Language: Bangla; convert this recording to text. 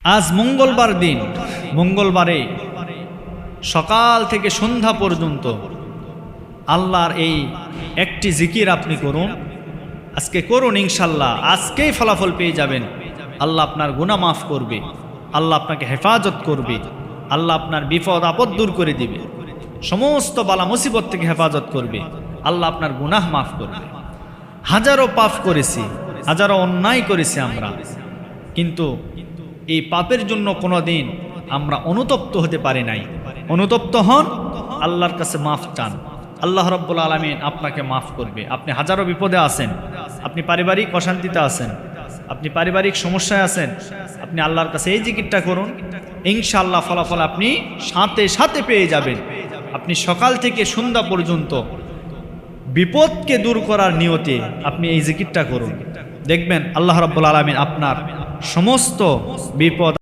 আজ মঙ্গলবার দিন, মঙ্গলবারে সকাল থেকে সন্ধ্যা পর্যন্ত আল্লাহর এই একটি জিকির আপনি করুন। আজকে করুন, ইনশাল্লাহ আজকেই ফলাফল পেয়ে যাবেন। আল্লাহ আপনার গুনাহ মাফ করবে, আল্লাহ আপনাকে হেফাজত করবে, আল্লাহ আপনার বিপদ আপদ দূর করে দিবে, সমস্ত বালা মুসিবত থেকে হেফাজত করবে, আল্লাহ আপনার গুনাহ মাফ করবে। হাজারো পাপ করেছি, হাজারো অন্যায় করেছি আমরা, কিন্তু এই পাপের জন্য কোনোদিন আমরা অনুতপ্ত হতে পারি নাই। অনুতপ্ত হন, আল্লাহর কাছে মাফ চান, আল্লাহ রাব্বুল আলামিন আপনাকে মাফ করবে। আপনি হাজারো বিপদে আছেন, আপনি পারিবারিক অশান্তিতে আছেন, আপনি পারিবারিক সমস্যায় আছেন, আপনি আল্লাহর কাছে এই জিকিরটা করুন, ইনশাআল্লাহ ফলাফল আপনি সাথে সাথে পেয়ে যাবেন। আপনি সকাল থেকে সন্ধ্যা পর্যন্ত বিপদকে দূর করার নিয়তে আপনি এই জিকিরটা করুন, দেখবেন আল্লাহ রাব্বুল আলামিন আপনার সমস্ত বিপদ